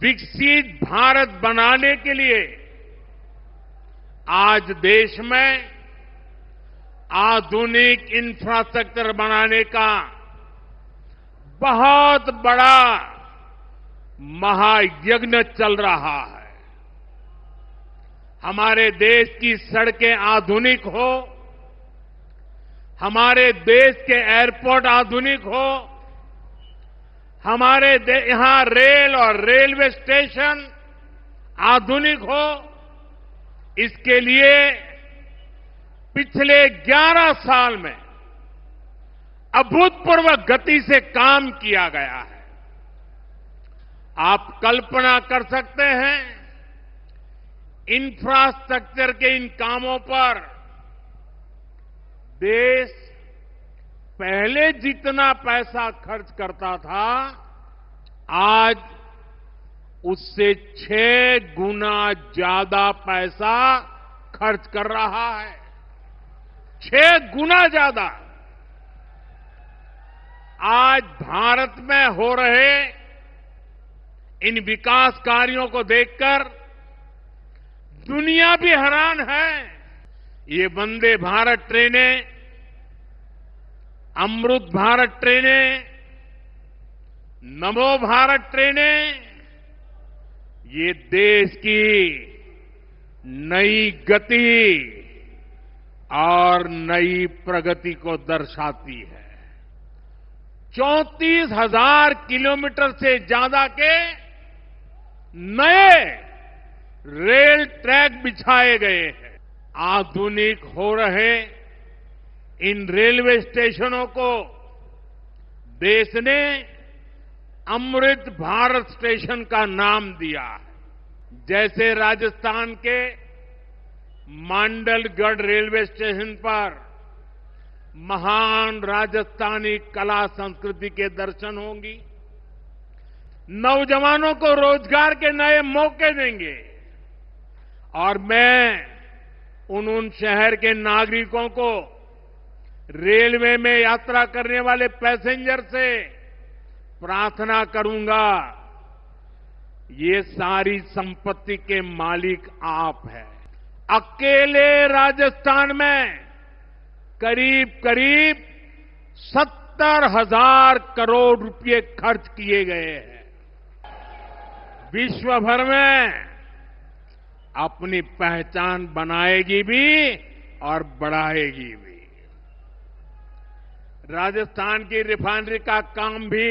विकसित भारत बनाने के लिए आज देश में आधुनिक इंफ्रास्ट्रक्चर बनाने का बहुत बड़ा महायज्ञ चल रहा है। हमारे देश की सड़कें आधुनिक हो, हमारे देश के एयरपोर्ट आधुनिक हो, हमारे यहां रेल और रेलवे स्टेशन आधुनिक हो, इसके लिए पिछले 11 साल में अभूतपूर्व गति से काम किया गया है। आप कल्पना कर सकते हैं, इंफ्रास्ट्रक्चर के इन कामों पर देश पहले जितना पैसा खर्च करता था, आज उससे 6 गुना ज्यादा पैसा खर्च कर रहा है। 6 गुना ज्यादा। आज भारत में हो रहे इन विकास कार्यों को देखकर दुनिया भी हैरान है। ये वंदे भारत ट्रेनें, अमृत भारत ट्रेनें, नमो भारत ट्रेनें, ये देश की नई गति और नई प्रगति को दर्शाती है। 34,000 किलोमीटर से ज्यादा के नए रेल ट्रैक बिछाए गए हैं। आधुनिक हो रहे इन रेलवे स्टेशनों को देश ने अमृत भारत स्टेशन का नाम दिया है। जैसे राजस्थान के मांडलगढ़ रेलवे स्टेशन पर महान राजस्थानी कला संस्कृति के दर्शन होंगी, नौजवानों को रोजगार के नए मौके देंगे और मैं उन शहर के नागरिकों को, रेलवे में यात्रा करने वाले पैसेंजर से प्रार्थना करूंगा, ये सारी संपत्ति के मालिक आप हैं। अकेले राजस्थान में करीब करीब 70,000 करोड़ रुपए खर्च किए गए हैं। विश्व भर में अपनी पहचान बनाएगी भी और बढ़ाएगी भी। राजस्थान की रिफाइनरी का काम भी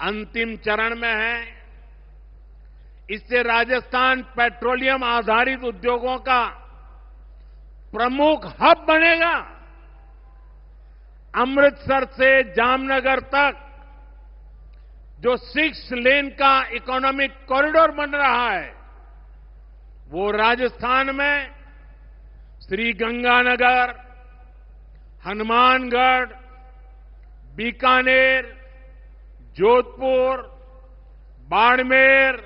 अंतिम चरण में है। इससे राजस्थान पेट्रोलियम आधारित उद्योगों का प्रमुख हब बनेगा। अमृतसर से जामनगर तक जो 6 लेन का इकोनॉमिक कॉरिडोर बन रहा है, वो राजस्थान में श्रीगंगानगर, हनुमानगढ़, बीकानेर, जोधपुर, बाड़मेर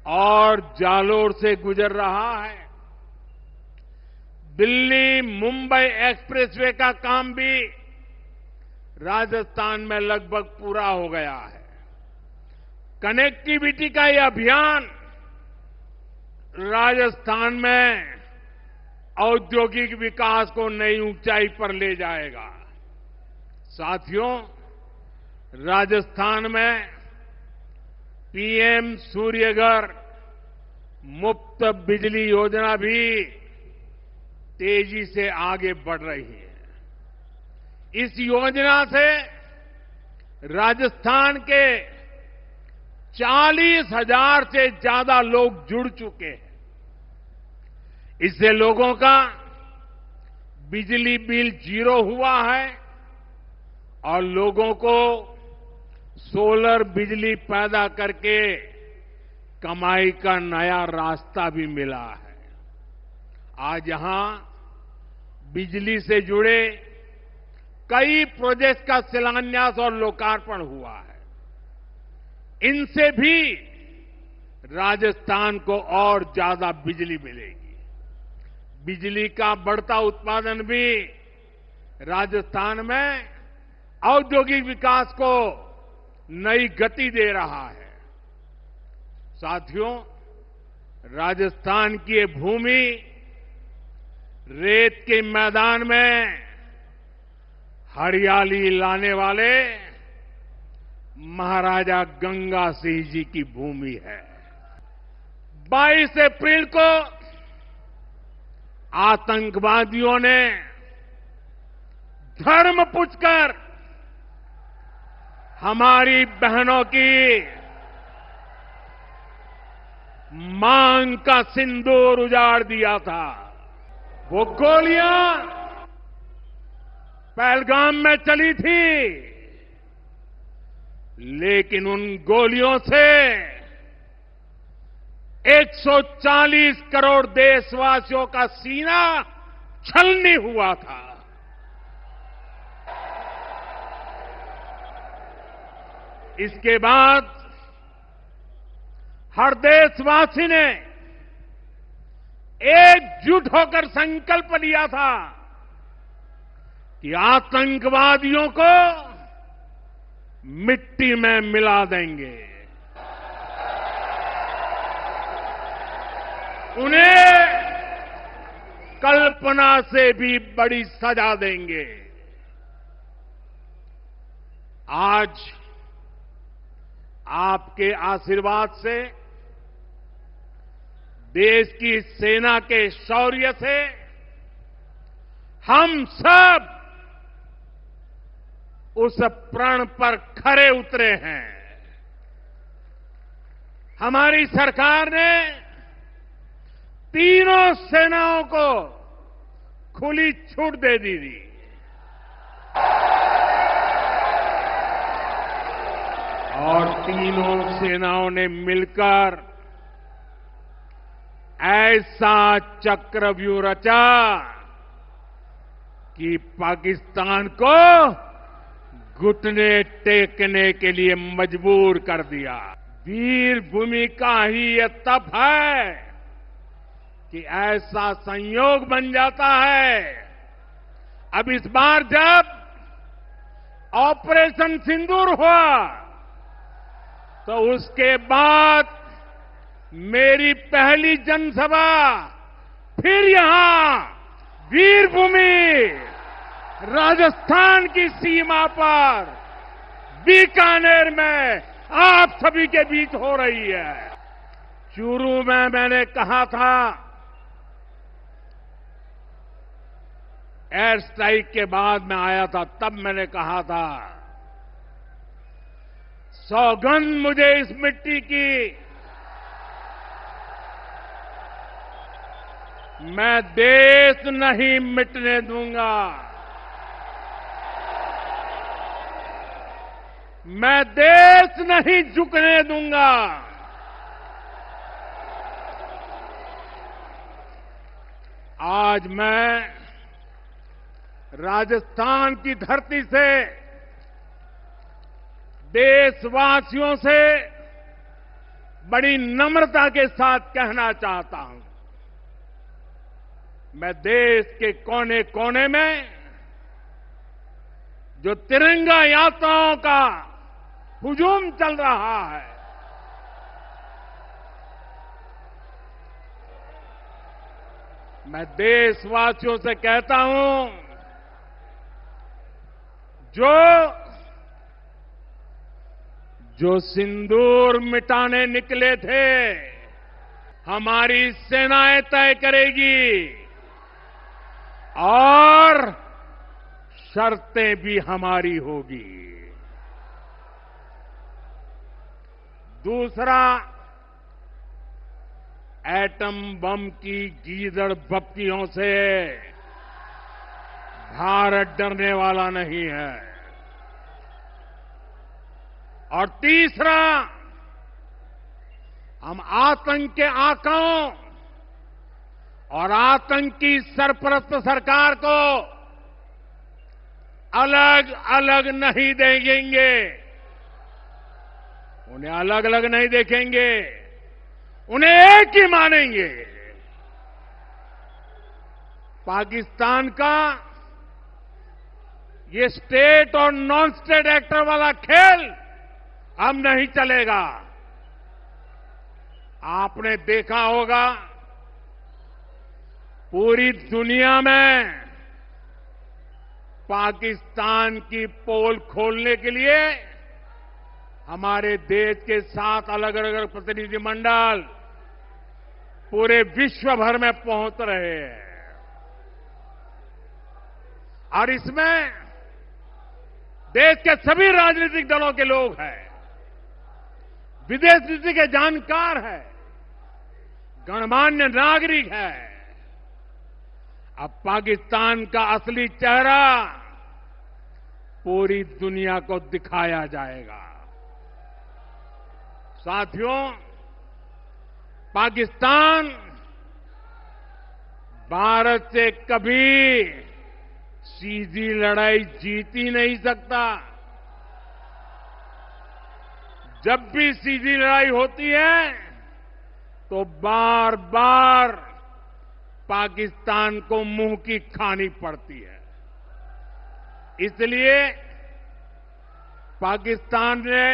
और जालोर से गुजर रहा है। दिल्ली मुंबई एक्सप्रेसवे का काम भी राजस्थान में लगभग पूरा हो गया है। कनेक्टिविटी का यह अभियान राजस्थान में औद्योगिक विकास को नई ऊंचाई पर ले जाएगा। साथियों, राजस्थान में पीएम सूर्यघर मुफ्त बिजली योजना भी तेजी से आगे बढ़ रही है। इस योजना से राजस्थान के 40,000 से ज्यादा लोग जुड़ चुके हैं। इससे लोगों का बिजली बिल 0 हुआ है और लोगों को सोलर बिजली पैदा करके कमाई का नया रास्ता भी मिला है। आज यहां बिजली से जुड़े कई प्रोजेक्ट का शिलान्यास और लोकार्पण हुआ है। इनसे भी राजस्थान को और ज्यादा बिजली मिलेगी। बिजली का बढ़ता उत्पादन भी राजस्थान में औद्योगिक विकास को नई गति दे रहा है। साथियों, राजस्थान की ये भूमि रेत के मैदान में हरियाली लाने वाले महाराजा गंगा सिंह जी की भूमि है। 22 अप्रैल को आतंकवादियों ने धर्म पूछकर हमारी बहनों की मांग का सिंदूर उजाड़ दिया था। वो गोलियां पहलगाम में चली थी, लेकिन उन गोलियों से 140 करोड़ देशवासियों का सीना छलनी हुआ था। इसके बाद हर देशवासी ने एकजुट होकर संकल्प लिया था कि आतंकवादियों को मिट्टी में मिला देंगे, उन्हें कल्पना से भी बड़ी सजा देंगे। आज आपके आशीर्वाद से, देश की सेना के शौर्य से हम सब उस प्रण पर खरे उतरे हैं। हमारी सरकार ने तीनों सेनाओं को खुली छूट दे दी थी। और तीनों सेनाओं ने मिलकर ऐसा चक्रव्यूह रचा कि पाकिस्तान को घुटने टेकने के लिए मजबूर कर दिया। वीर भूमि का ही ये तप है कि ऐसा संयोग बन जाता है। अब इस बार जब ऑपरेशन सिंदूर हुआ तो उसके बाद मेरी पहली जनसभा फिर यहां वीरभूमि राजस्थान की सीमा पर बीकानेर में आप सभी के बीच हो रही है। चूरू में मैंने कहा था, एयर स्ट्राइक के बाद मैं आया था, तब मैंने कहा था सौगंध मुझे इस मिट्टी की, मैं देश नहीं मिटने दूंगा, मैं देश नहीं झुकने दूंगा। आज मैं राजस्थान की धरती से देशवासियों से बड़ी नम्रता के साथ कहना चाहता हूं, मैं देश के कोने कोने में जो तिरंगा यात्राओं का हुजूम चल रहा है, मैं देशवासियों से कहता हूं, जो सिंदूर मिटाने निकले थे, हमारी सेनाएं तय करेगी और शर्तें भी हमारी होगी। दूसरा, एटम बम की गीदड़ भपकियों से भारत डरने वाला नहीं है। और तीसरा, हम आतंक के आकाओं और आतंकी सरपरस्त सरकार को अलग अलग नहीं देखेंगे, उन्हें अलग अलग नहीं देखेंगे, उन्हें एक ही मानेंगे। पाकिस्तान का ये स्टेट और नॉन स्टेट एक्टर वाला खेल अब नहीं चलेगा। आपने देखा होगा पूरी दुनिया में पाकिस्तान की पोल खोलने के लिए हमारे देश के 7 अलग अलग प्रतिनिधिमंडल पूरे विश्व भर में पहुंच रहे हैं और इसमें देश के सभी राजनीतिक दलों के लोग हैं, विदेश नीति के जानकार हैं, गणमान्य नागरिक हैं। अब पाकिस्तान का असली चेहरा पूरी दुनिया को दिखाया जाएगा। साथियों, पाकिस्तान भारत से कभी सीधी लड़ाई जीत ही नहीं सकता। जब भी सीधी लड़ाई होती है तो बार बार पाकिस्तान को मुंह की खानी पड़ती है। इसलिए पाकिस्तान ने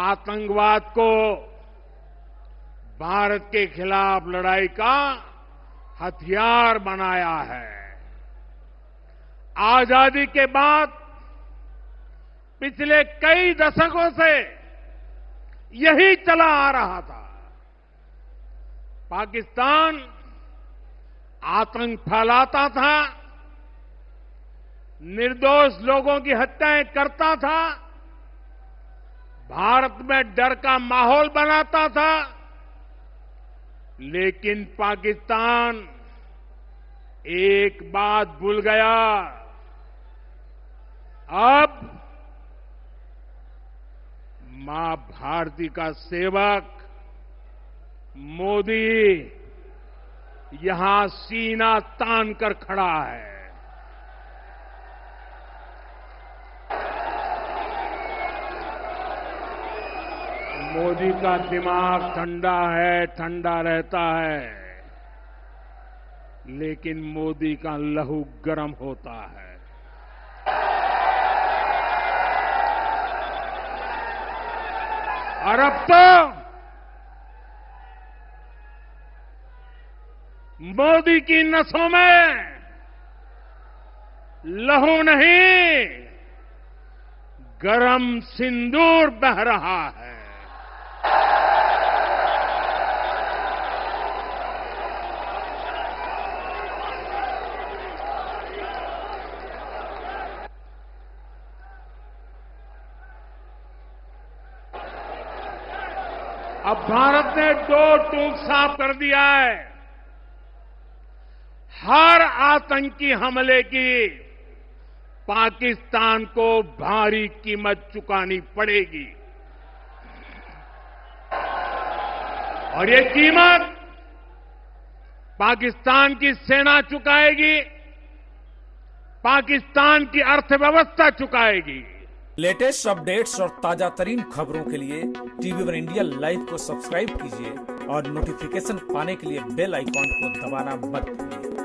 आतंकवाद को भारत के खिलाफ लड़ाई का हथियार बनाया है। आजादी के बाद पिछले कई दशकों से यही चला आ रहा था। पाकिस्तान आतंक फैलाता था, निर्दोष लोगों की हत्याएं करता था, भारत में डर का माहौल बनाता था, लेकिन पाकिस्तान एक बात भूल गया। अब मां भारती का सेवक मोदी यहां सीना तान कर खड़ा है। मोदी का दिमाग ठंडा है, ठंडा रहता है, लेकिन मोदी का लहू गर्म होता है। और अब तो मोदी की नसों में लहू नहीं, गरम सिंदूर बह रहा है। अब भारत ने दो टूक साफ कर दिया है। हर आतंकी हमले की पाकिस्तान को भारी कीमत चुकानी पड़ेगी और ये कीमत पाकिस्तान की सेना चुकाएगी, पाकिस्तान की अर्थव्यवस्था चुकाएगी। लेटेस्ट अपडेट्स और ताजा तरीन खबरों के लिए TV1 इंडिया लाइव को सब्सक्राइब कीजिए और नोटिफिकेशन पाने के लिए बेल आइकॉन को दबाना मत भूलिए।